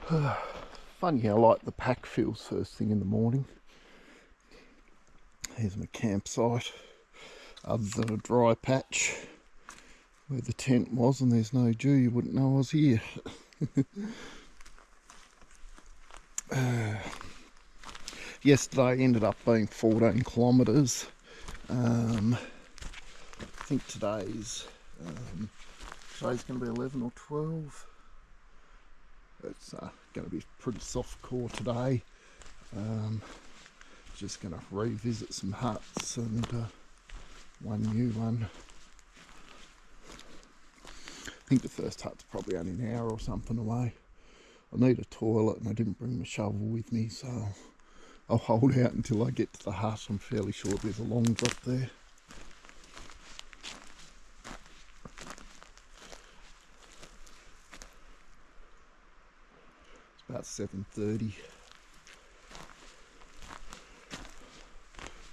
Funny how light the pack feels first thing in the morning. Here's my campsite, other than a dry patch where the tent was, and there's no dew, you wouldn't know I was here. Yesterday ended up being 14 kilometres. I think today's going to be 11 or 12. It's going to be pretty soft core today. Just going to revisit some huts and one new one. I think the first hut's probably only an hour or something away. I need a toilet and I didn't bring my shovel with me, so I'll hold out until I get to the hut. I'm fairly sure there's a long drop there. It's about 7:30.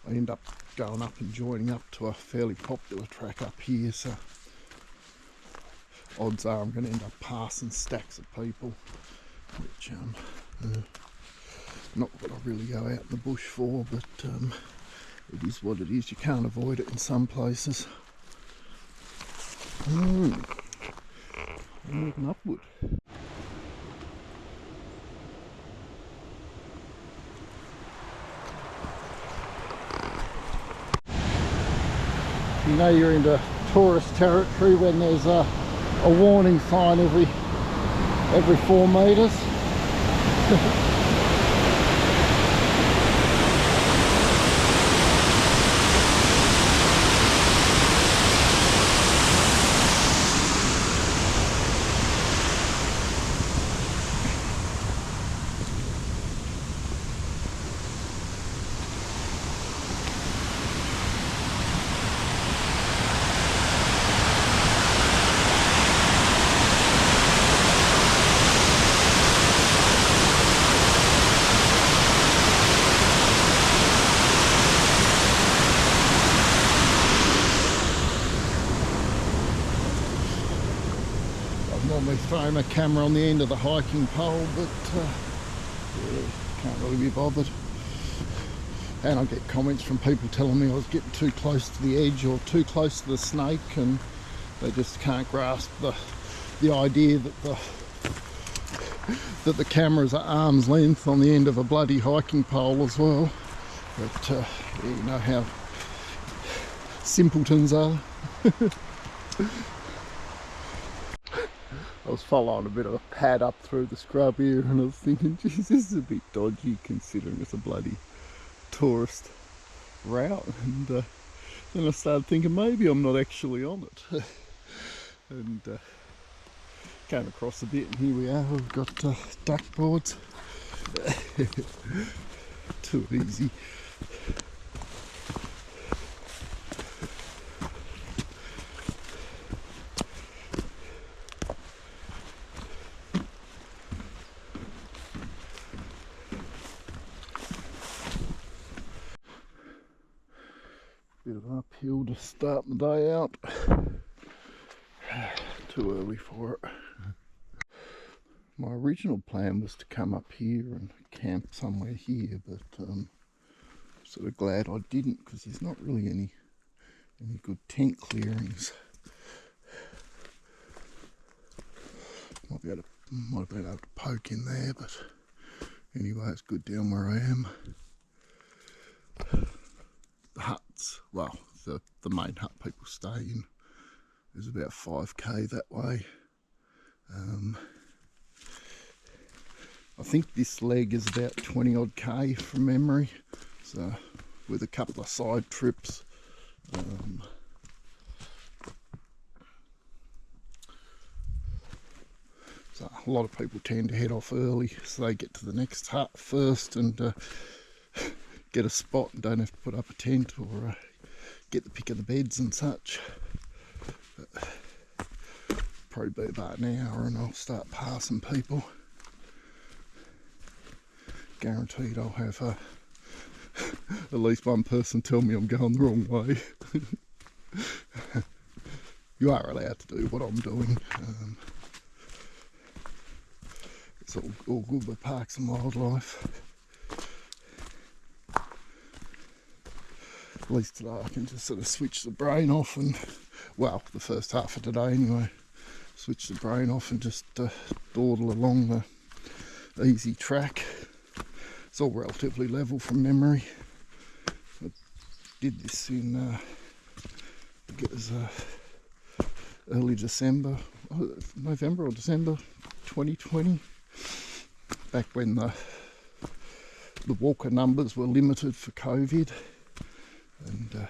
I end up going up and joining up to a fairly popular track up here, so odds are I'm going to end up passing stacks of people, which not what I really go out in the bush for, but it is what it is. You can't avoid it in some places. I'm moving upward. You know you're into tourist territory when there's a warning sign every 4 metres. Normally throw my camera on the end of the hiking pole, but yeah, can't really be bothered. And I get comments from people telling me I was getting too close to the edge or too close to the snake, and they just can't grasp the idea that the camera's at arm's length on the end of a bloody hiking pole as well. But yeah, you know how simpletons are. I was following a bit of a pad up through the scrub here, and I was thinking, geez, this is a bit dodgy considering it's a bloody tourist route. And then I started thinking maybe I'm not actually on it. And came across a bit, and here we are. We've got duck boards. Too easy. Bit of an uphill to start the day out. Too early for it. My original plan was to come up here and camp somewhere here, but I'm sort of glad I didn't, because there's not really any good tent clearings. Might have been able to poke in there, but anyway, it's good down where I am. The huts, well, the main hut people stay in is about 5k that way. I think this leg is about 20 odd k from memory, so with a couple of side trips. So a lot of people tend to head off early so they get to the next hut first and get a spot and don't have to put up a tent or get the pick of the beds and such. But probably be about an hour and I'll start passing people. Guaranteed I'll have at least one person tell me I'm going the wrong way. You are allowed to do what I'm doing. It's It's all good with parks and wildlife. At least today I can just sort of switch the brain off and, well, the first half of today anyway, switch the brain off and just dawdle along the easy track. It's all relatively level from memory. I did this in, I think it was early December, November or December 2020, back when the walker numbers were limited for COVID, and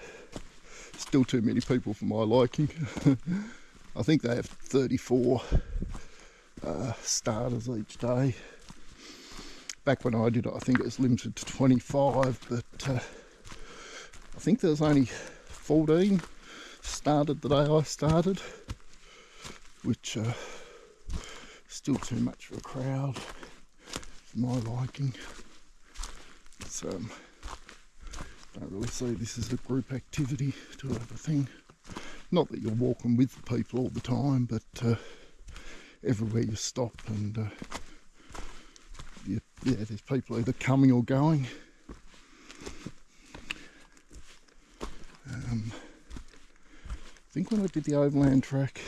still too many people for my liking. I think they have 34 starters each day. Back when I did it, I think it was limited to 25, but I think there was only 14 started the day I started, which still too much for a crowd for my liking. It's, don't really see this as a group activity to have a thing. Not that you're walking with the people all the time, but everywhere you stop and yeah, there's people either coming or going. I think when I did the overland track,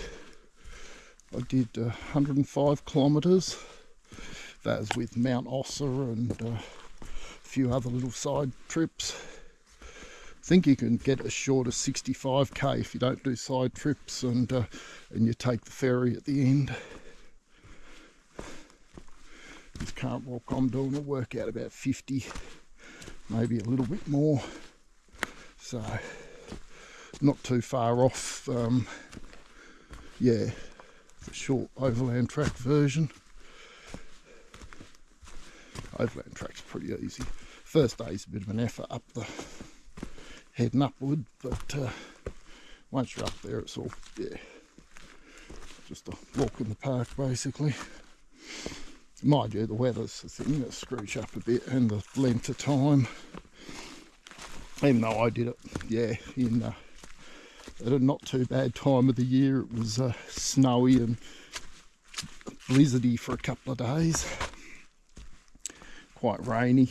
I did 105 kilometres. That was with Mount Ossa and a few other little side trips. I think you can get as short as 65k if you don't do side trips and you take the ferry at the end. This current walk I'm doing will work out about 50, maybe a little bit more. So not too far off, yeah, the short overland track version. Overland track's pretty easy. First day's a bit of an effort up the heading upward, but once you're up there, it's all, yeah, just a walk in the park basically. Mind you, the weather's the thing that screws you up a bit, and the length of time. Even though I did it, yeah, in at a not too bad time of the year. It was snowy and blizzardy for a couple of days, quite rainy.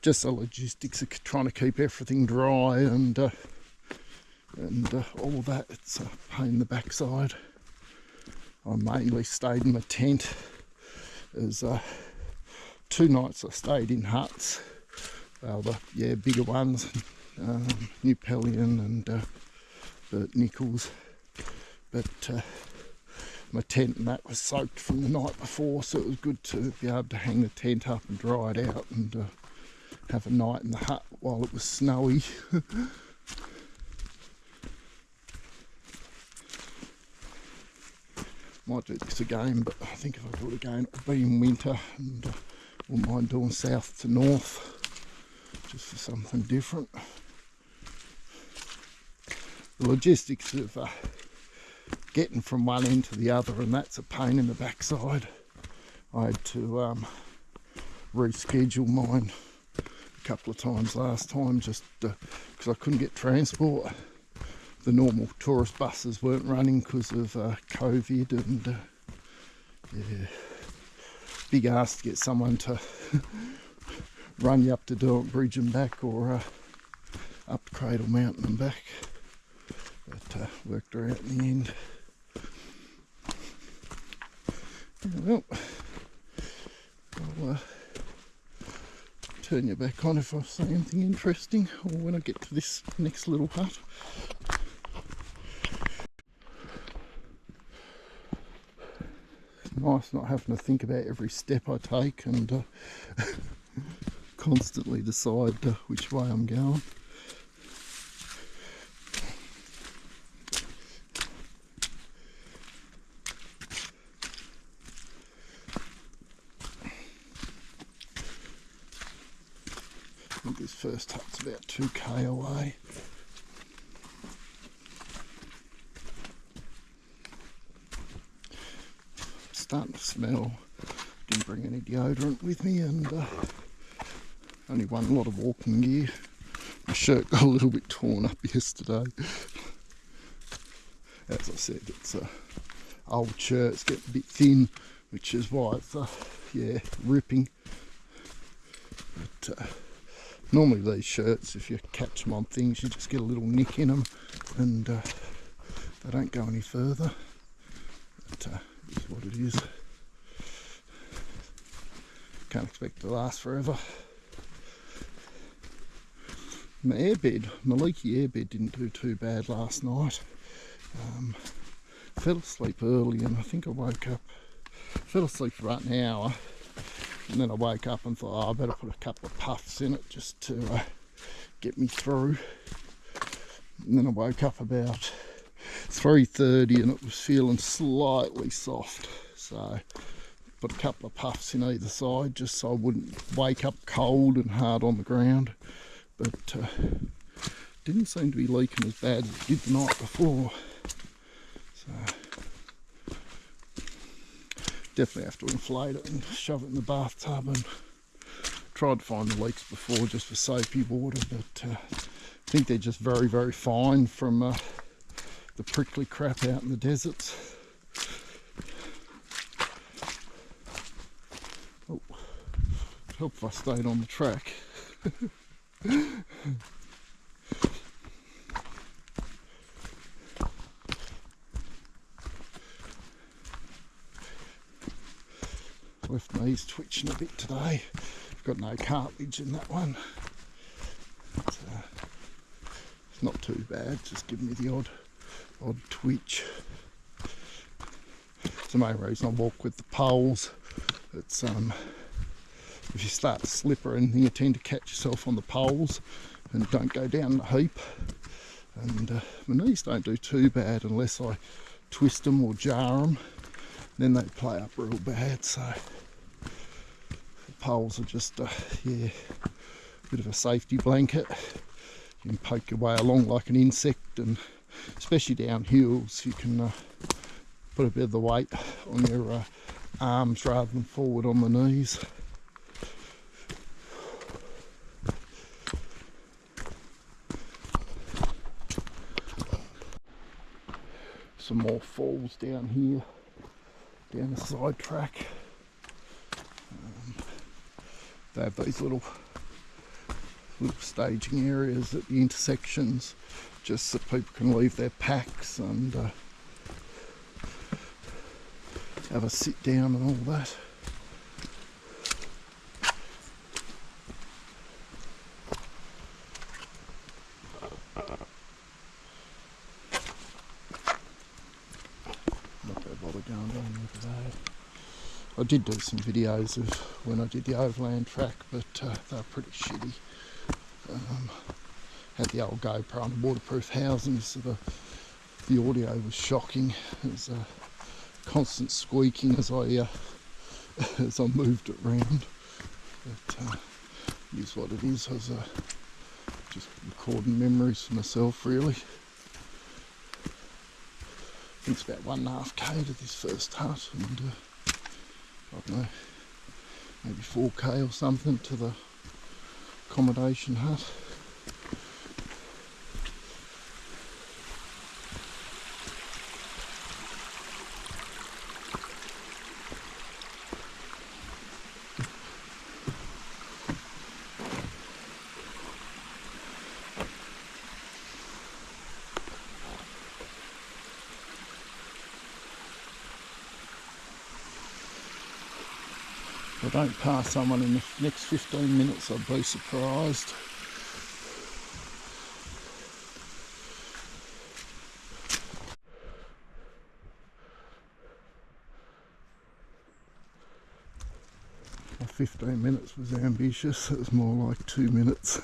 Just the logistics of trying to keep everything dry and all of that, it's a pain in the backside. I mainly stayed in my tent. There's 2 nights I stayed in huts. The bigger ones, New Pellion and Burt Nichols. But my tent and that was soaked from the night before, so it was good to be able to hang the tent up and dry it out and have a night in the hut while it was snowy. Might do this again, but I think if I do it again, it will be in winter, and wouldn't mind doing south to north, just for something different. The logistics of getting from one end to the other, and that's a pain in the backside. I had to reschedule mine a couple of times last time, just because I couldn't get transport. The normal tourist buses weren't running because of COVID, and yeah, big ask to get someone to run you up to Derwent Bridge and back, or up Cradle Mountain and back. But worked her out in the end. Yeah, well, I'll turn you back on if I say anything interesting, or when I get to this next little hut. Nice not having to think about every step I take and constantly decide which way I'm going. I think this first hut's about 2k away. Starting to smell. Didn't bring any deodorant with me, and only one lot of walking gear. My shirt got a little bit torn up yesterday. As I said, it's old shirts get a bit thin, which is why it's yeah, ripping. But normally these shirts, if you catch them on things, you just get a little nick in them, and they don't go any further. But it is what it is. Can't expect it to last forever. My leaky airbed didn't do too bad last night. Fell asleep early, and I think I fell asleep for about an hour, and then I woke up and thought, oh, I better put a couple of puffs in it just to get me through. And then I woke up about 3:30 and it was feeling slightly soft, so put a couple of puffs in either side just so I wouldn't wake up cold and hard on the ground. But didn't seem to be leaking as bad as it did the night before. So definitely have to inflate it and shove it in the bathtub, and tried to find the leaks before just for soapy water, but I think they're just very, very fine from the prickly crap out in the deserts. Oh, it'd help if I stayed on the track. Left knee's twitching a bit today. I've got no cartilage in that one. It's not too bad, just giving me the odd twitch. It's the main reason I walk with the poles. It's if you start to slip or anything, you tend to catch yourself on the poles and don't go down the heap. And my knees don't do too bad unless I twist them or jar them. Then they play up real bad. So the poles are just yeah, a bit of a safety blanket. You can poke your way along like an insect, and especially down hills you can put a bit of the weight on your arms rather than forward on the knees. Some more falls down here, down the side track. They have these little staging areas at the intersections just so people can leave their packs and have a sit down and all that. Not going to bother going down there today. I did do some videos of when I did the overland track, but they were pretty shitty. Had the old GoPro on waterproof housing, so the audio was shocking. It was constant squeaking as I moved it around. But it is what it is. I was just recording memories for myself, really. I think it's about 1.5k to this first hut, and I don't know, maybe 4k or something to the accommodation hut. If I don't pass someone in the next 15 minutes, I'd be surprised. My 15 minutes was ambitious, it was more like 2 minutes.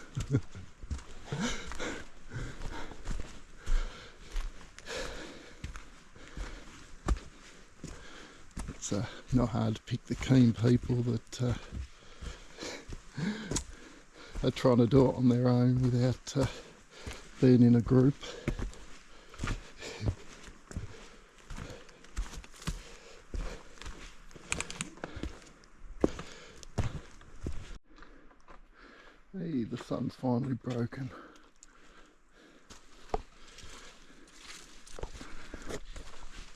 It's not hard to pick the keen people that are trying to do it on their own without being in a group. Hey, the sun's finally broken.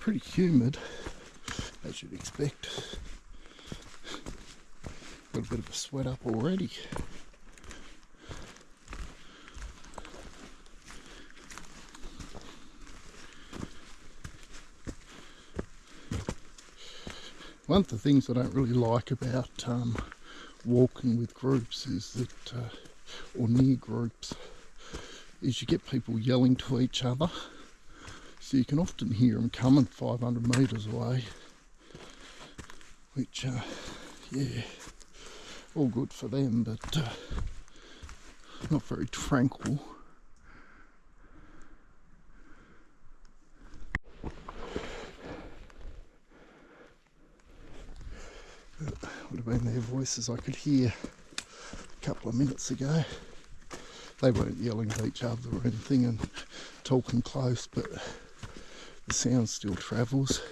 pretty humid, as you'd expect. Got a bit of a sweat up already. One of the things I don't really like about walking with groups is that, or near groups, is you get people yelling to each other. So you can often hear them coming 500 metres away, which, yeah, all good for them, but not very tranquil. Would have been their voices I could hear a couple of minutes ago. They weren't yelling at each other or anything and talking close, but the sound still travels.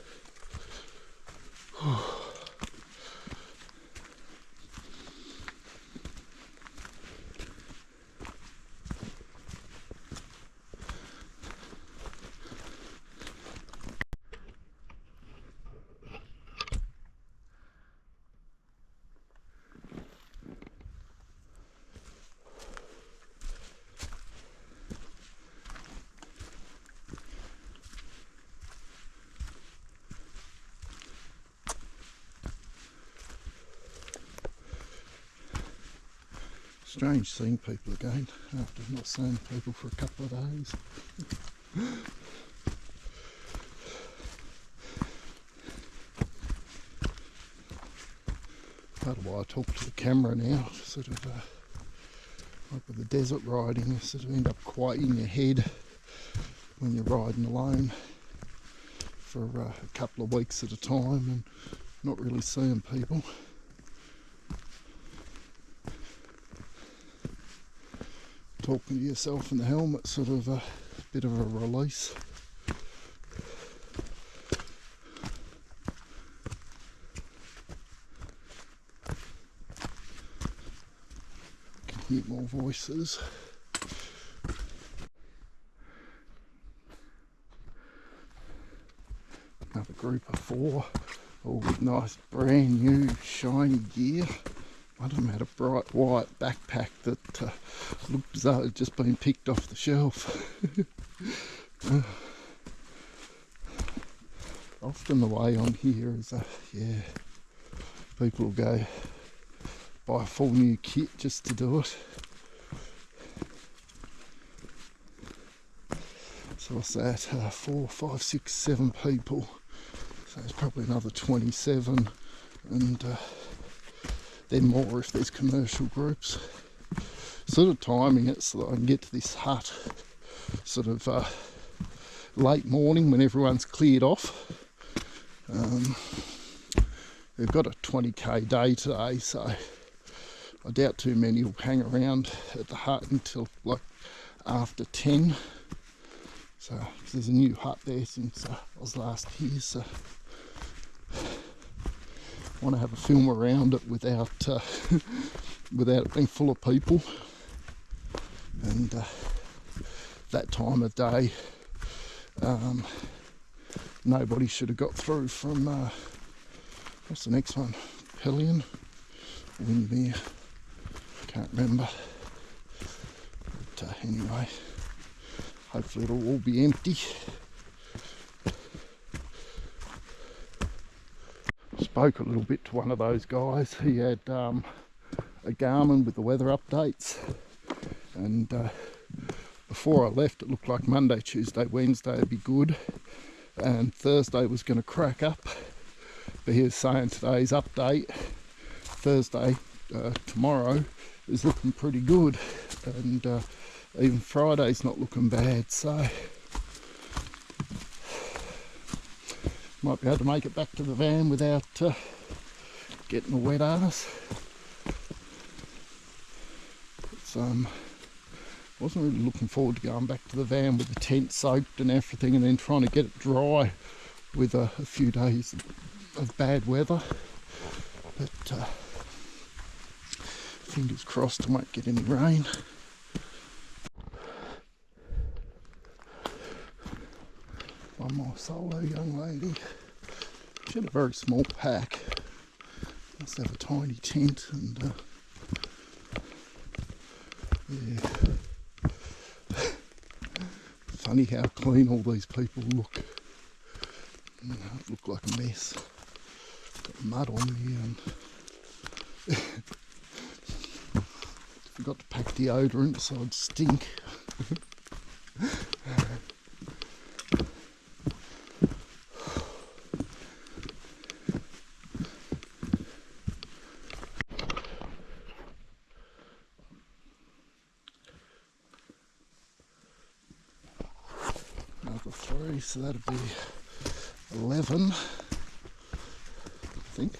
Strange seeing people again after not seeing people for a couple of days. Part of why I talk to the camera now, sort of like with the desert riding, you sort of end up quiet in your head when you're riding alone for a couple of weeks at a time and not really seeing people. Talking to yourself in the helmet, sort of a bit of a release. Can hear more voices. Another group of 4, all with nice brand new shiny gear. One of them had a bright white backpack that looked as though it had just been picked off the shelf. Often the way on here is, yeah, people will go buy a full new kit just to do it. So what's that? 4, 5, 6, 7 people. So it's probably another 27, and then more if there's commercial groups. Sort of timing it so that I can get to this hut sort of late morning when everyone's cleared off. They've got a 20k day today, so I doubt too many will hang around at the hut until like after 10. So there's a new hut there since I was last here, so I want to have a film around it without without it being full of people. And that time of day, nobody should have got through from what's the next one? Pelion, Windermere, can't remember. But anyway, hopefully it'll all be empty. Spoke a little bit to one of those guys. He had a Garmin with the weather updates, and before I left it looked like Monday, Tuesday, Wednesday would be good, and Thursday was going to crack up, but he was saying today's update, Thursday, tomorrow, is looking pretty good, and even Friday's not looking bad, so might be able to make it back to the van without getting a wet ass. Wasn't really looking forward to going back to the van with the tent soaked and everything, and then trying to get it dry with a few days of bad weather. But fingers crossed I won't get any rain. One more solo young lady. She had a very small pack. Must have a tiny tent, and yeah. Funny how clean all these people look. Look like a mess. Got mud on me, and forgot to pack deodorant so I'd stink. Another 3, so that'd be 11, I think.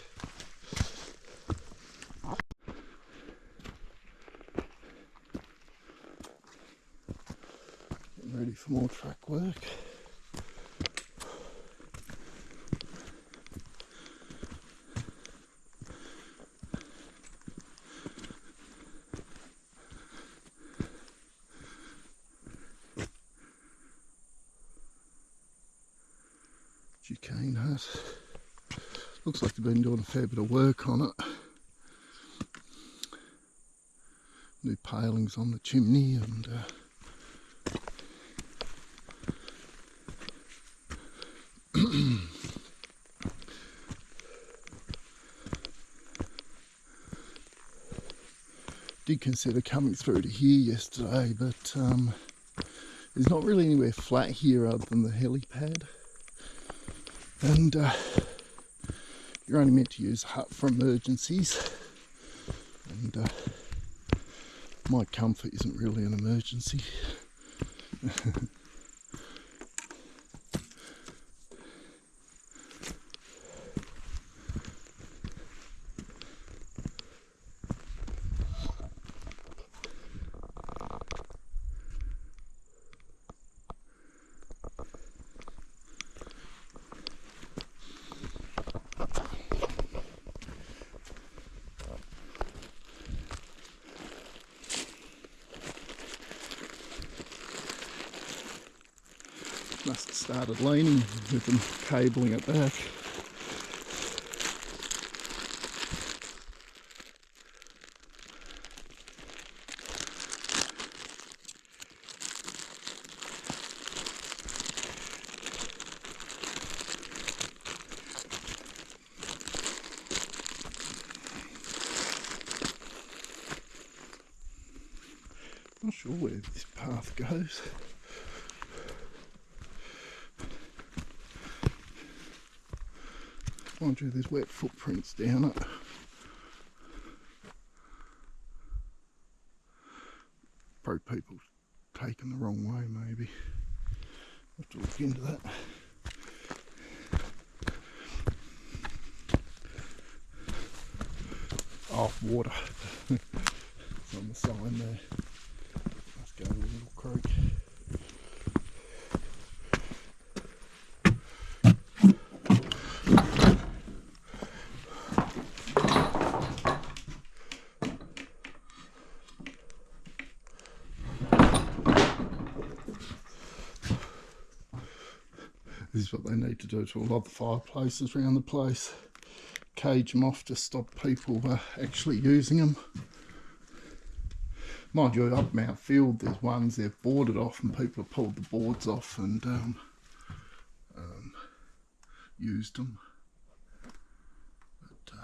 Getting ready for more track work. Duquesne hut. Looks like they've been doing a fair bit of work on it. New palings on the chimney, and did consider coming through to here yesterday, but there's not really anywhere flat here other than the helipad, and you're only meant to use a hut for emergencies, and my comfort isn't really an emergency. Must have started leaning with them cabling it back. Not sure where this path goes. Mind you, there's wet footprints down it. Probably people taken the wrong way, maybe. Have to look into that. Oh, water. It's on the sign there. Must go to a little creek. This is what they need to do to a lot of the fireplaces around the place. Cage them off to stop people actually using them. Mind you, up Mount Field, there's ones they've boarded off and people have pulled the boards off and used them. But,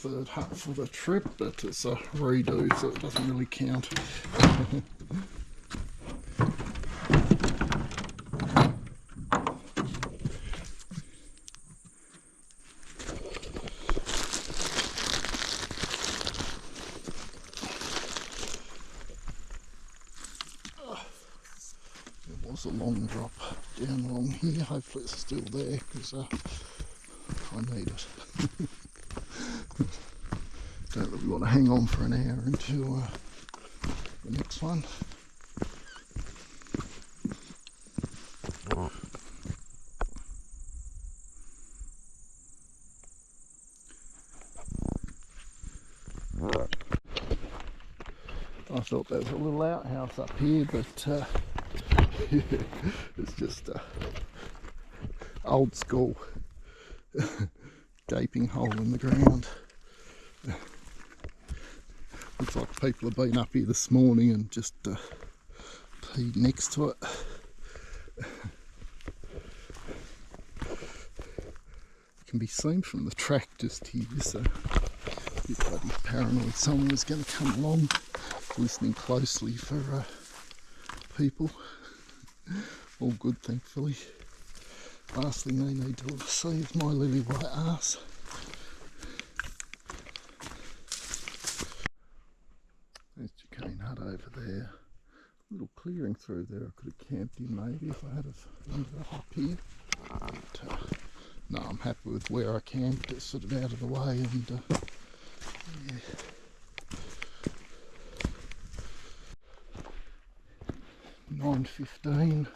third hut for the trip, but it's a redo, so it doesn't really count. It was a long drop down along here. Hopefully it's still there, because I need it. Don't really want to hang on for an hour until the next one. I thought there was a little outhouse up here, but it's just old school gaping hole in the ground. Looks like people have been up here this morning and just peed next to it. Can be seen from the track just here, so a bit bloody paranoid someone was going to come along, listening closely for people. All good, thankfully. Last thing they need to see is my lily white arse. There's Chicane Hut over there. A little clearing through there I could have camped in maybe if I had ended up here. But, no, I'm happy with where I camped. It's sort of out of the way, and yeah. 9:15,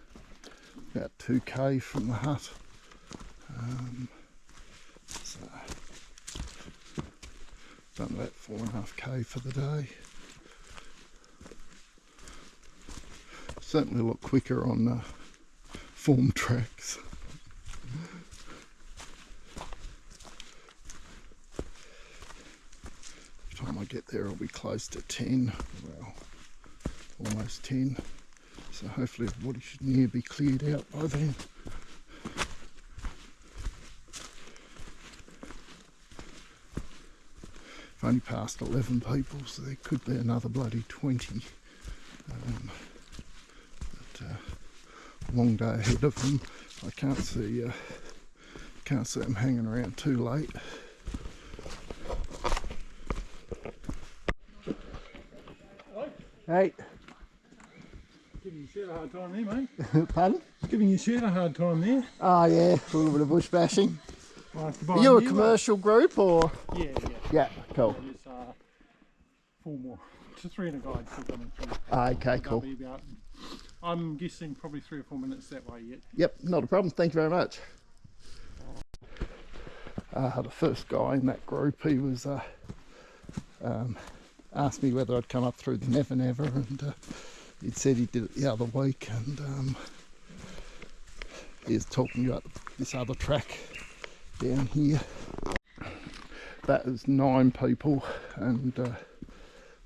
about 2k from the hut. So done about 4.5k for the day. Certainly a lot quicker on form tracks. By the time I get there, I'll be close to 10. Well, almost 10. So hopefully everybody should near be cleared out by then. I've only passed 11 people, so there could be another bloody 20. Long day ahead of them. I can't see them hanging around too late. Hey. Giving your shirt a hard time there, mate. Pardon? Giving your shirt a hard time there. Oh yeah, a little bit of bush bashing. Well, Are you a commercial group or? Yeah. Yeah, cool. There's 4 more. Just 3 in a guide still coming through. Okay, cool. I'm guessing probably 3 or 4 minutes that way yet. Yep, not a problem. Thank you very much. The first guy in that group, he was asked me whether I'd come up through the Never Never, and he'd said he did it the other week, and he was talking about this other track down here. That is 9 people, and I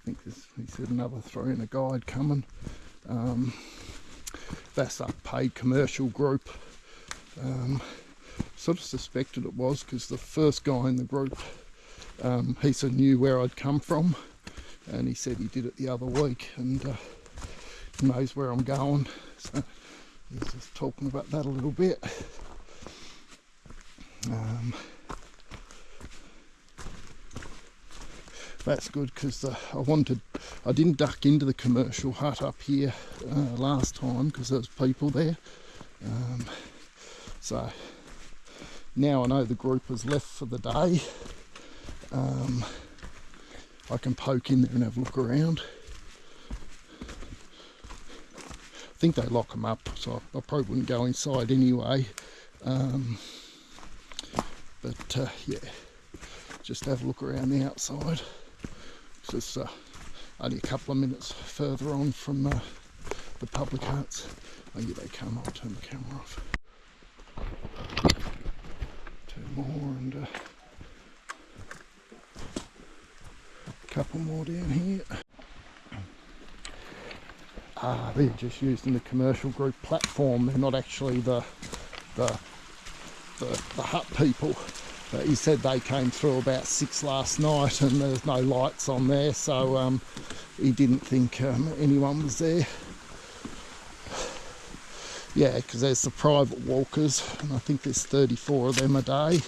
think he said another 3 in a guide coming. That's a paid commercial group. Sort of suspected it was because the first guy in the group, he sort of knew where I'd come from, and he said he did it the other week, and he knows where I'm going, so he's just talking about that a little bit. That's good because I didn't duck into the commercial hut up here last time because there was people there. So now I know the group has left for the day. I can poke in there and have a look around. I think they lock them up, so I probably wouldn't go inside anyway. But yeah, just have a look around the outside. It's only a couple of minutes further on from the public huts. Oh, yeah, they come. I'll turn the camera off. 2 more and a couple more down here. They're just using the commercial group platform. They're not actually the hut people. But he said they came through about 6 last night and there's no lights on there, so he didn't think anyone was there. Yeah, because there's the private walkers, and I think there's 34 of them a day.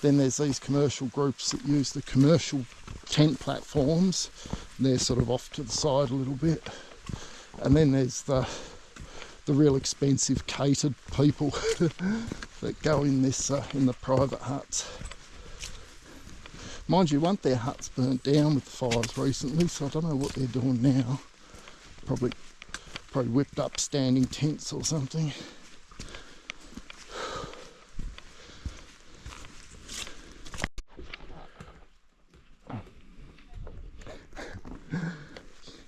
Then there's these commercial groups that use the commercial tent platforms. They're sort of off to the side a little bit. And then there's the real expensive catered people that go in this in the private huts. Mind you, one of their huts burnt down with the fires recently, so I don't know what they're doing now. Probably whipped up standing tents or something.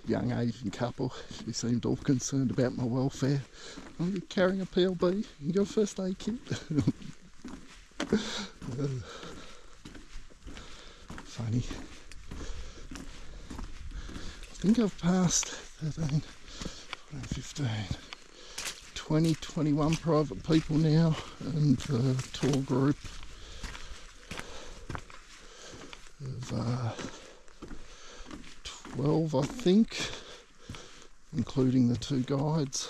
Young Asian couple, she seemed all concerned about my welfare. Oh, you're carrying a PLB? You got a first aid kit? Funny. I think I've passed 13, 14, 15, 20, 21 private people now, and the tour group of 12, I think, including the 2 guides.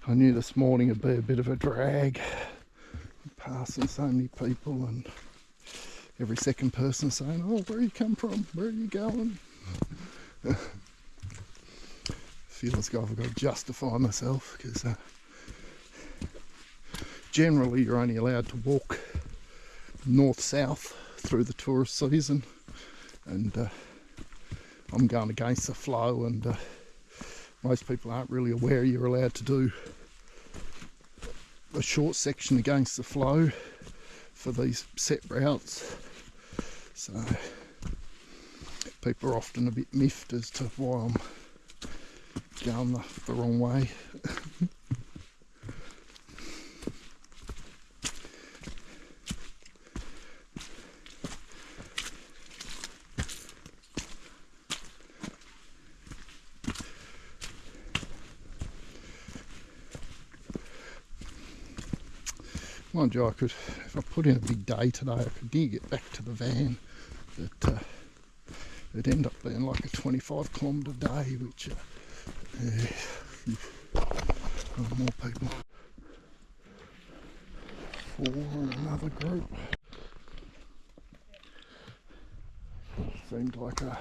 I knew this morning would be a bit of a drag, passing so many people and every second person saying, oh, where you come from, where are you going? Feel as though I've got to justify myself, because generally you're only allowed to walk north-south through the tourist season, and I'm going against the flow, and most people aren't really aware you're allowed to do a short section against the flow for these set routes. So people are often a bit miffed as to why I'm going the wrong way. Mind you, if I put in a big day today, I could near get back to the van, but it'd end up being like a 25 kilometre day, which more people. 4 and another group. Seemed like a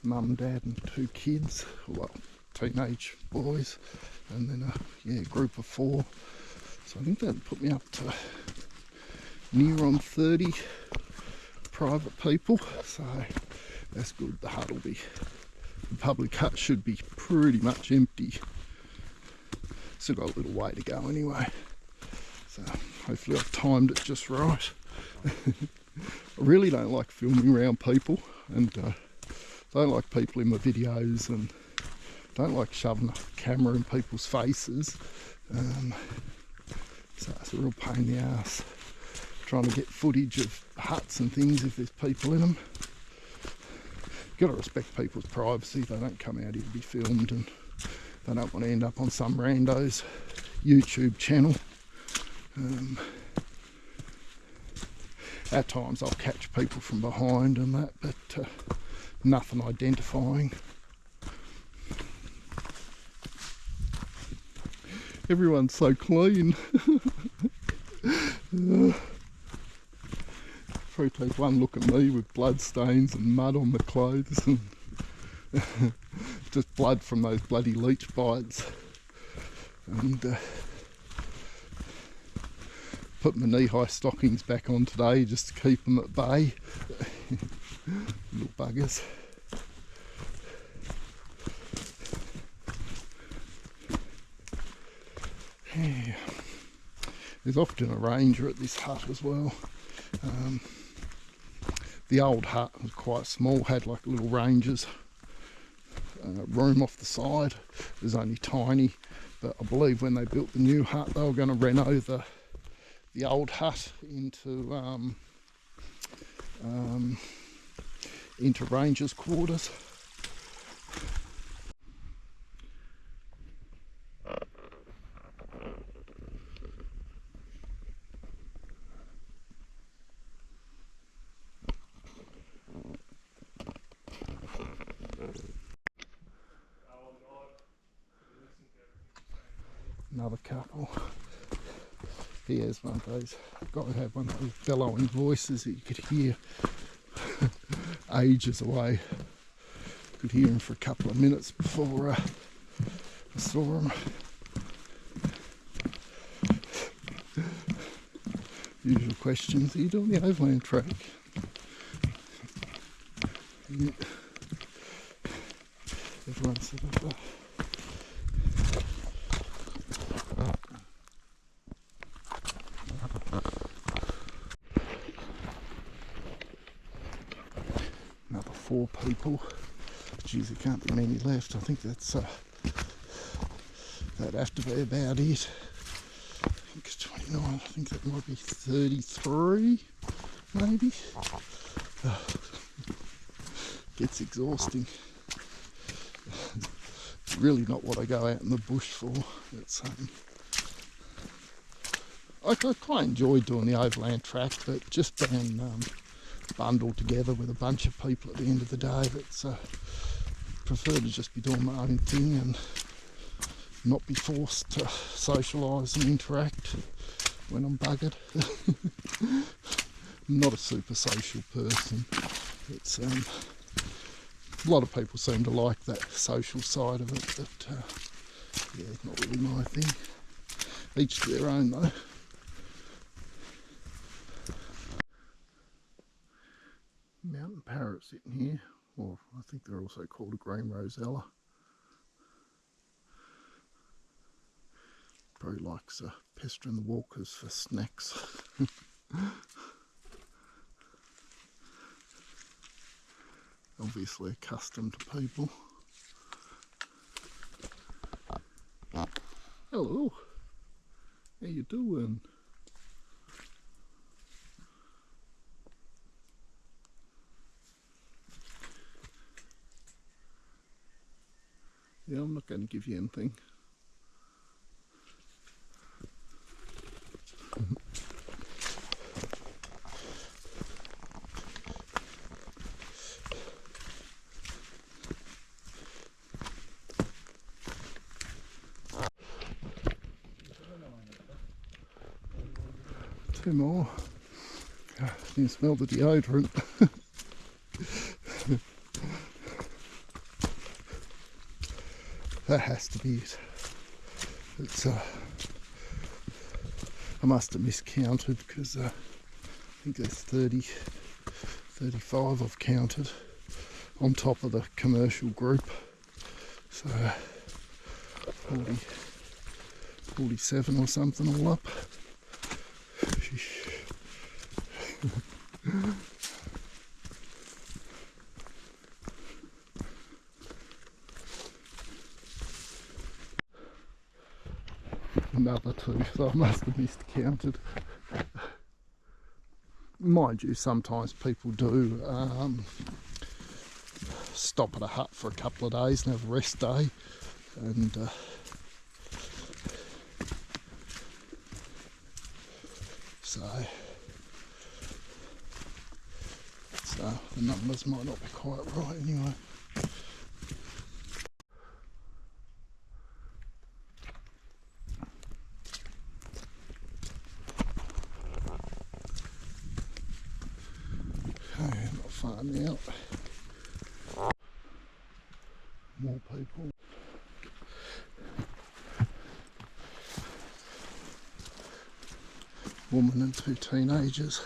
mum, dad and 2 kids, well, teenage boys, and then a group of 4. So I think that'd put me up to near on 30 private people, so that's good. The public hut should be pretty much empty. Still got a little way to go anyway, so hopefully I've timed it just right. I really don't like filming around people, and don't like people in my videos, and don't like shoving a camera in people's faces. So it's a real pain in the ass trying to get footage of huts and things if there's people in them. You've got to respect people's privacy. They don't come out here to be filmed, and they don't want to end up on some rando's YouTube channel. At times I'll catch people from behind and that, but nothing identifying. Everyone's so clean. Probably take one look at me with blood stains and mud on the clothes, and just blood from those bloody leech bites. And put my knee-high stockings back on today just to keep them at bay. Little buggers. Yeah. There's often a ranger at this hut as well. The old hut was quite small, had like little ranger's room off the side. It was only tiny, but I believe when they built the new hut they were going to reno the old hut into rangers' quarters. Another couple. He has one of those, got to have one of those bellowing voices that you could hear ages away. Could hear him for a couple of minutes before I saw him. Usual questions, are you doing the overland track? Yeah. Everyone said that. Another 4 people. Geez, there can't be many left. I think that'd have to be about it. I think it's 29. I think that might be 33, maybe. Gets exhausting. It's really not what I go out in the bush for. It's I quite enjoy doing the overland track, but just being bundled together with a bunch of people at the end of the day, that's prefer to just be doing my own thing and not be forced to socialise and interact when I'm buggered. I'm not a super social person. It's a lot of people seem to like that social side of it, but yeah, not really my thing. Each to their own though. Mountain parrot sitting here, or I think they're also called a green rosella. Probably likes pestering the walkers for snacks. Obviously accustomed to people. Hello, how you doing? Yeah, I'm not going to give you anything. Two more. You can smell the deodorant. That has to be it. It's I must have miscounted because I think there's 35 I've counted on top of the commercial group. So 40, 47 or something all up. Another 2, so I must have miscounted. Mind you, sometimes people do stop at a hut for a couple of days and have a rest day, and so the numbers might not be quite right anyway. Okay, not far now. More people. Woman and 2 teenagers.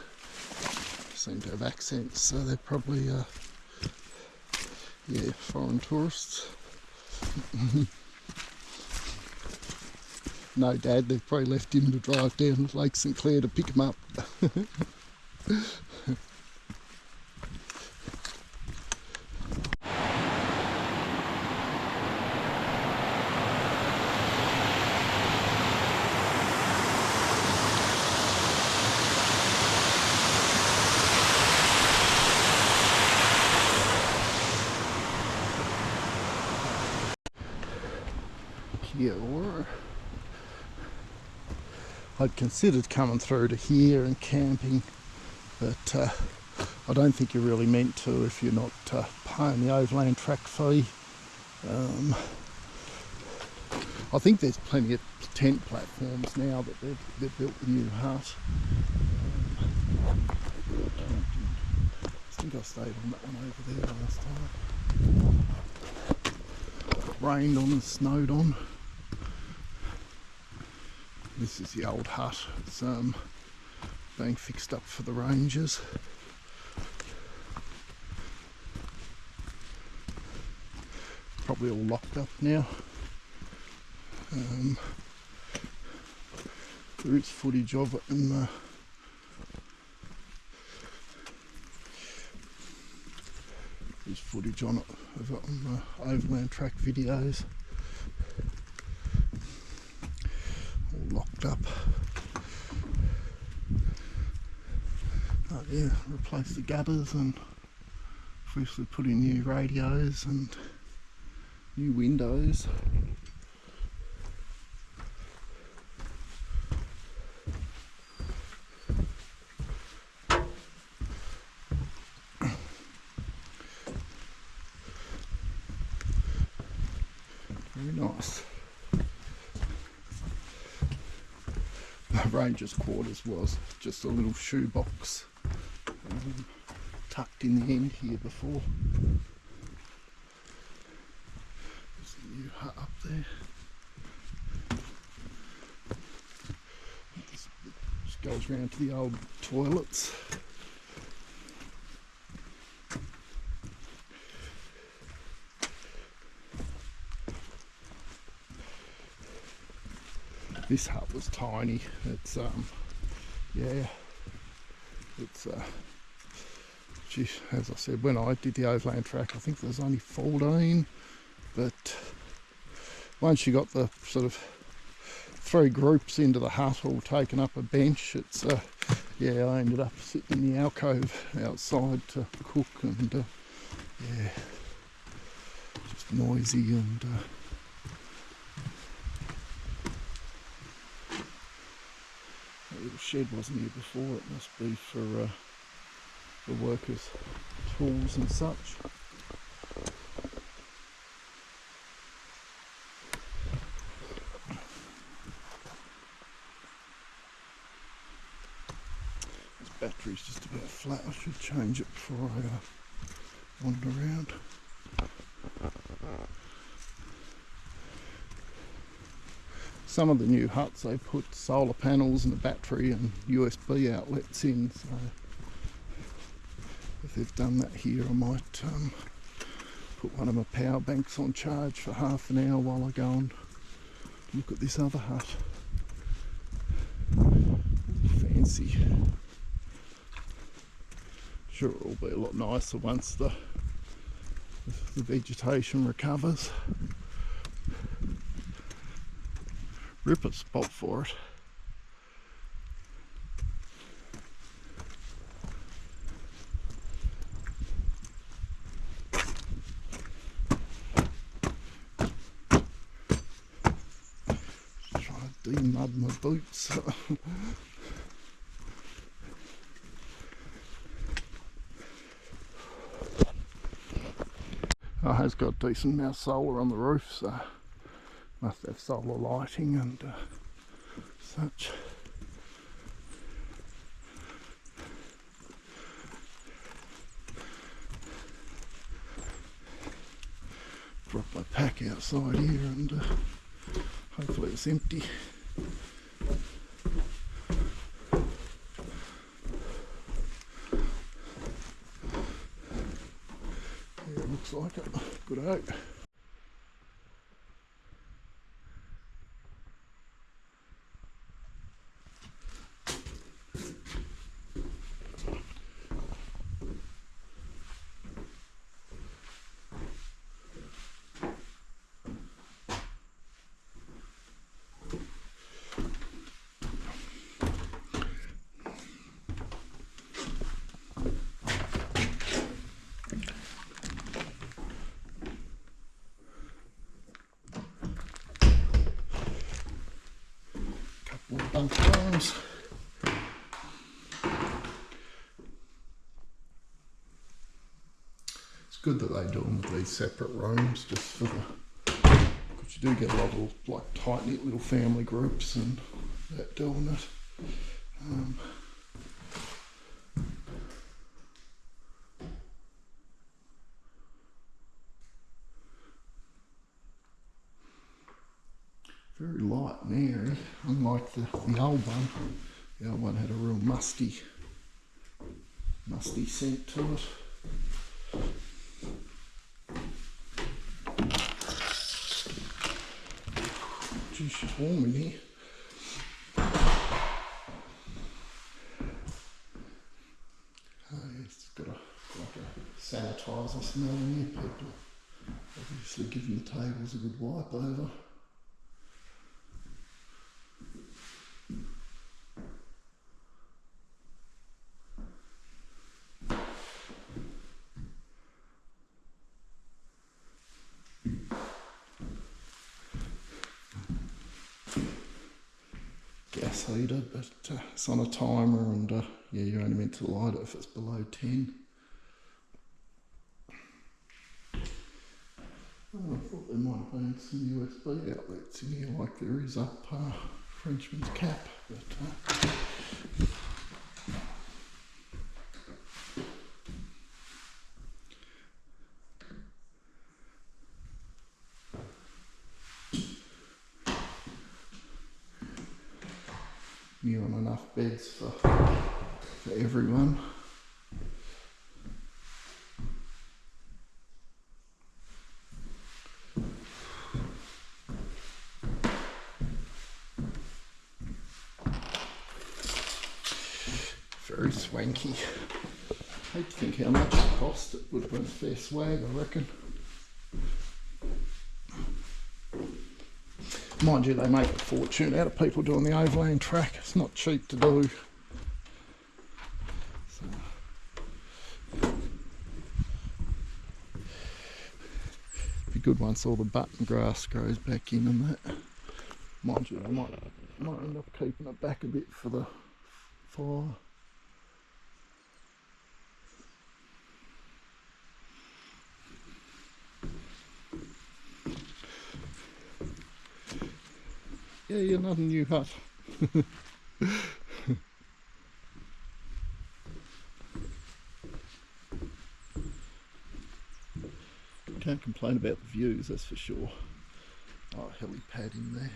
Seem to have accents, so they're probably yeah, foreign tourists. No dad, they've probably left him to drive down Lake St Clair to pick him up. here, or I'd considered coming through to here and camping, but I don't think you're really meant to if you're not paying the overland track fee. I think there's plenty of tent platforms now that they've built the new hut. I think I stayed on that one over there last time. Rained on and snowed on. This is the old hut. It's being fixed up for the rangers. Probably all locked up now. There is footage of it in the there's footage on it of it on the overland track videos. All locked up. Oh yeah, replaced the gutters and obviously put in new radios and new windows. Very nice. The ranger's quarters was just a little shoebox tucked in the end here before. There's a new hut up there. This just goes round to the old toilets. This hut was tiny. It's yeah, it's geez, as I said, when I did the overland track, I think there was only 14, but once you got the sort of 3 groups into the hut all taking up a bench, it's yeah, I ended up sitting in the alcove outside to cook, and yeah, just noisy and the little shed wasn't here before. It must be for the workers' tools and such. This battery's just about flat. I should change it before I wander around. Some of the new huts, they put solar panels and a battery and USB outlets in, so if they've done that here, I might put one of my power banks on charge for half an hour while I go and look at this other hut. Fancy. Sure, it'll be a lot nicer once the vegetation recovers. Ripper spot for it. Try to de-mud my boots. Oh, it has got a decent amount of solar on the roof, so must have solar lighting and such. Drop my pack outside here and hopefully it's empty. Yeah, it looks like it. Good out. bunk rooms. It's good that they do them with these separate rooms, just for the, because you do get a lot of like tight knit little family groups and that doing it. Very light and airy, unlike the old one. The old one had a real musty scent to it. Geez, she's warm in here. It's got like a sanitizer smell in here. People obviously giving the tables a good wipe over. Gas heater, but it's on a timer, and yeah, you're only meant to light it if it's below 10. Oh, I thought there might have been some USB outlets in here like there is up Frenchman's Cap, but new and enough beds for everyone. Very swanky. Hate to think how much it cost. It would have been a fair swag, I reckon. Mind you, they make a fortune out of people doing the overland track. It's not cheap to do. So, be good once all the button grass grows back in and that. Mind you, I might end up keeping it back a bit for the fire. Yeah, you're not a new hut. Can't complain about the views, that's for sure. Oh, helipad in there.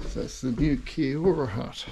So that's the new Kiora hut.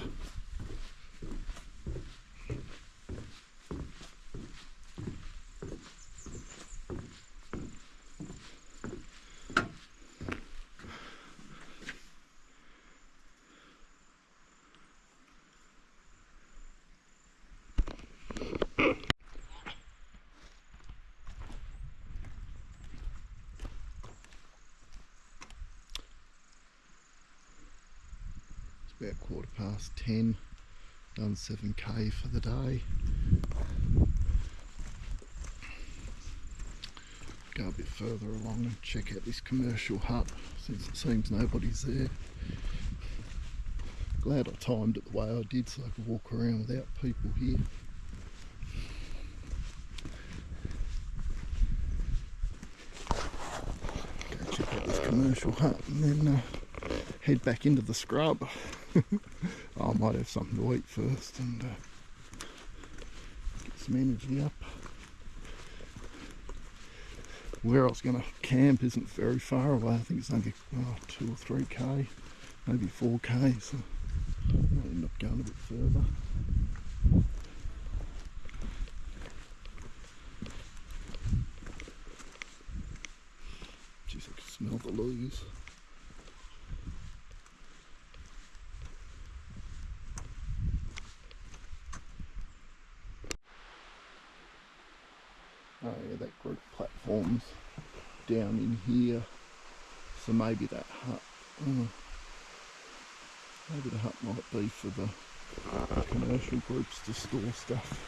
About 10:15, done 7k for the day. Go a bit further along and check out this commercial hut since it seems nobody's there. Glad I timed it the way I did so I could walk around without people here. Go check out this commercial hut and then head back into the scrub. I might have something to eat first and get some energy up. Where I was going to camp isn't very far away. I think it's only 2 or 3k, maybe 4k, so I might end up going a bit further. Jeez, I can smell the leaves. Oh that group platform's down in here, so maybe that hut, maybe the hut might be for the commercial groups to store stuff,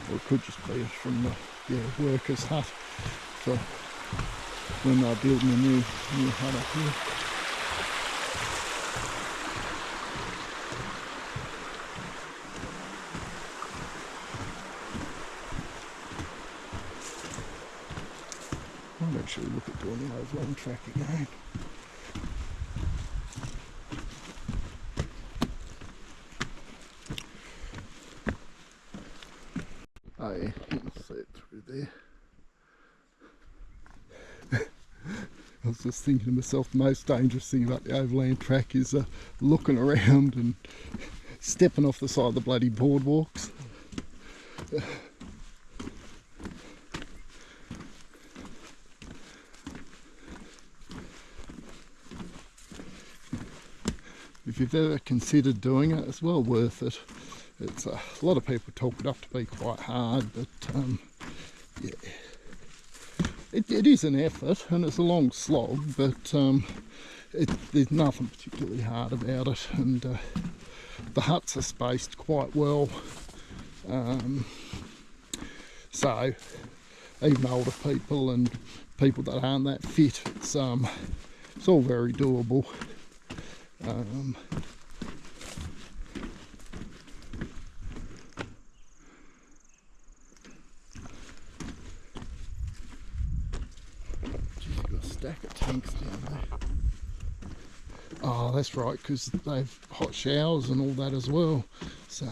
or it could just be from the workers' hut for when they're building a new hut up here. I'd actually look at doing the overland track again. Oh yeah, you can see it through there. I was just thinking to myself, the most dangerous thing about the overland track is looking around and stepping off the side of the bloody boardwalks. If you've ever considered doing it, it's well worth it. It's a lot of people talk it up to be quite hard, but yeah, it is an effort and it's a long slog, but there's nothing particularly hard about it, and the huts are spaced quite well, so even older people and people that aren't that fit, it's all very doable. Geez, you've got a stack of tanks down there. Oh, that's right, because they've hot showers and all that as well, so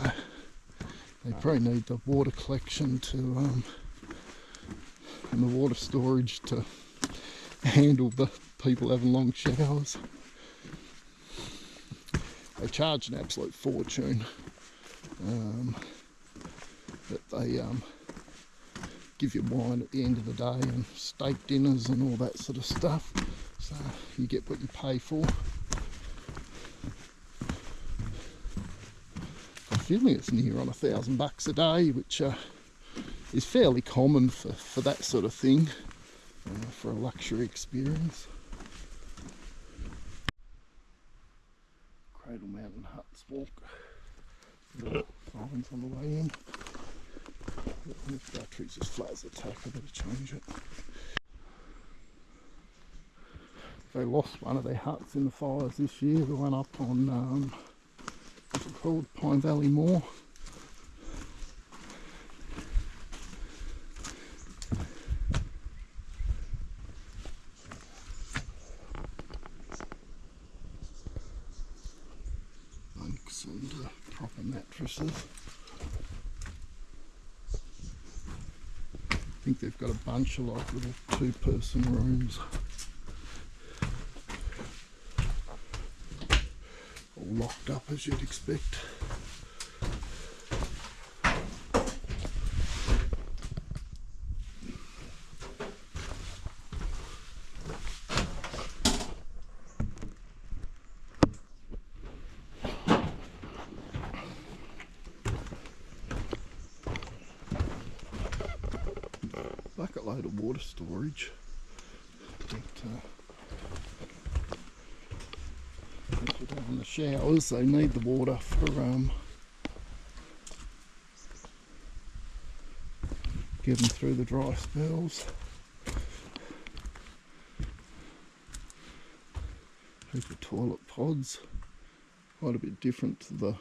they probably need the water collection to and the water storage to handle the people having long showers. They charge an absolute fortune, but they give you wine at the end of the day and steak dinners and all that sort of stuff, so you get what you pay for. I'm feeling it's near on $1,000 a day, which is fairly common for that sort of thing, for a luxury experience. Cradle Mountain Huts walk. Signs on the way in. This battery's as flat as a tack, I better change it. They lost one of their huts in the fires this year, the one up on, what's it called, Pine Valley Moor. Bunks and proper mattresses. I think they've got a bunch of like little two-person rooms. All locked up as you'd expect. Bucket load of water storage. But, with having the showers, they need the water for getting through the dry spells. Heap of toilet pods, quite a bit different to the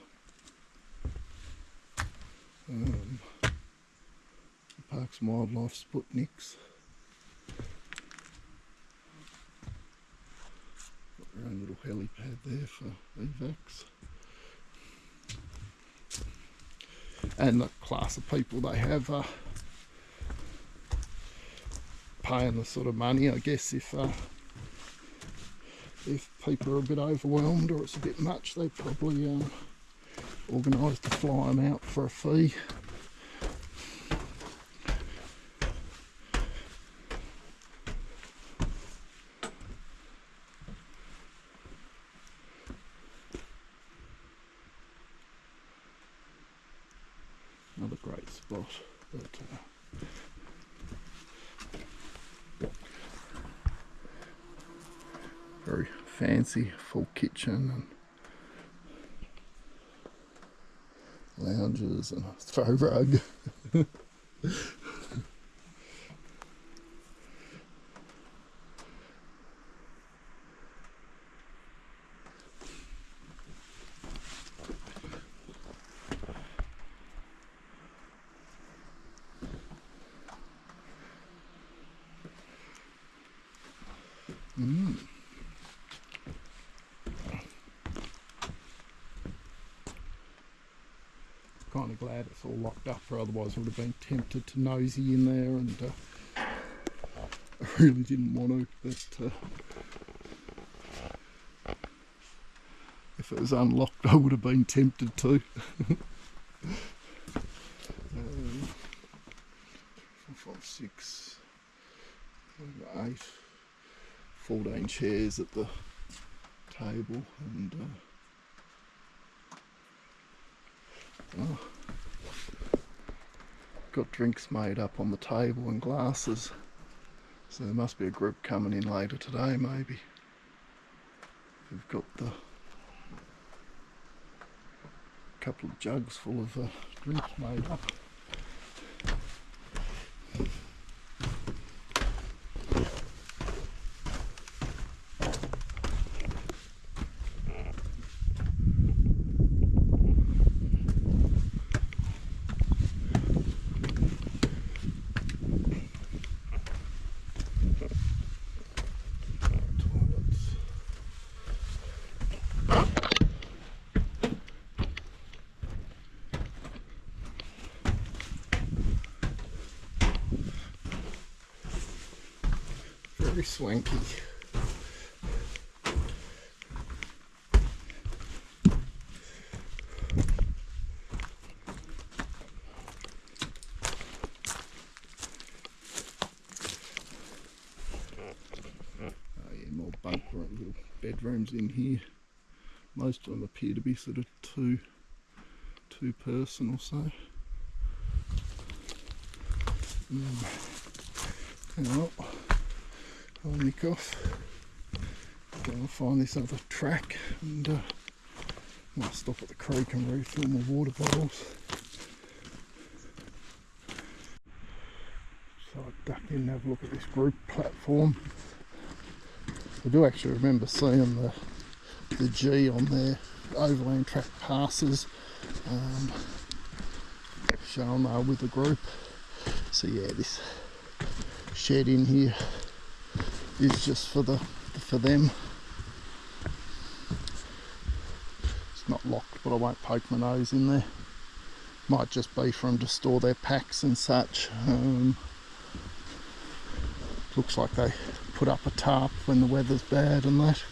Parks and Wildlife Sputniks. Got their own little helipad there for evacs. And the class of people they have paying the sort of money, I guess, if people are a bit overwhelmed or it's a bit much, they probably organise to fly them out for a fee. Another great spot. But, very fancy, full kitchen and lounges and a throw rug. Kind of glad it's all locked up, or otherwise I would have been tempted to nosy in there, and I really didn't want to, but if it was unlocked I would have been tempted to. 4, 5, 6, 8, 14 chairs at the table, and got drinks made up on the table and glasses, so there must be a group coming in later today maybe. We've got the couple of jugs full of drinks made up. Very swanky. Oh yeah, more bunk room, little bedrooms in here. Most of them appear to be sort of two person or so. Now, I'll nick off, go and find this other track, and might stop at the creek and refill my water bottles. So I duck in and have a look at this group platform. I do actually remember seeing the G on there, overland track passes, showing they were with the group. So yeah, this shed in here is just for them. It's not locked, but I won't poke my nose in there. Might just be for them to store their packs and such. Looks like they put up a tarp when the weather's bad and that.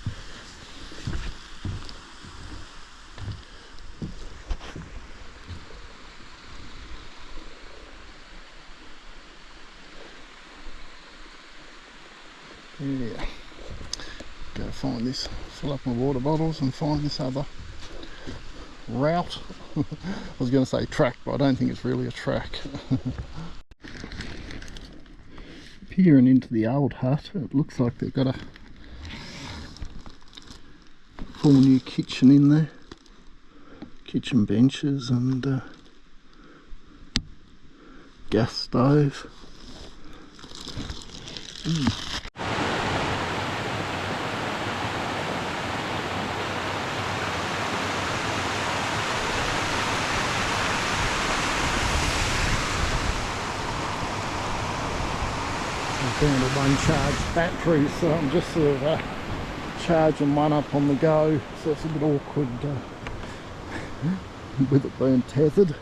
Yeah, go find this, fill up my water bottles and find this other route. I was going to say track, but I don't think it's really a track. Peering into the old hut, it looks like they've got a full new kitchen in there, kitchen benches and gas stove. Down to one charged battery, so I'm just sort of charging one up on the go, so it's a bit awkward with it being tethered.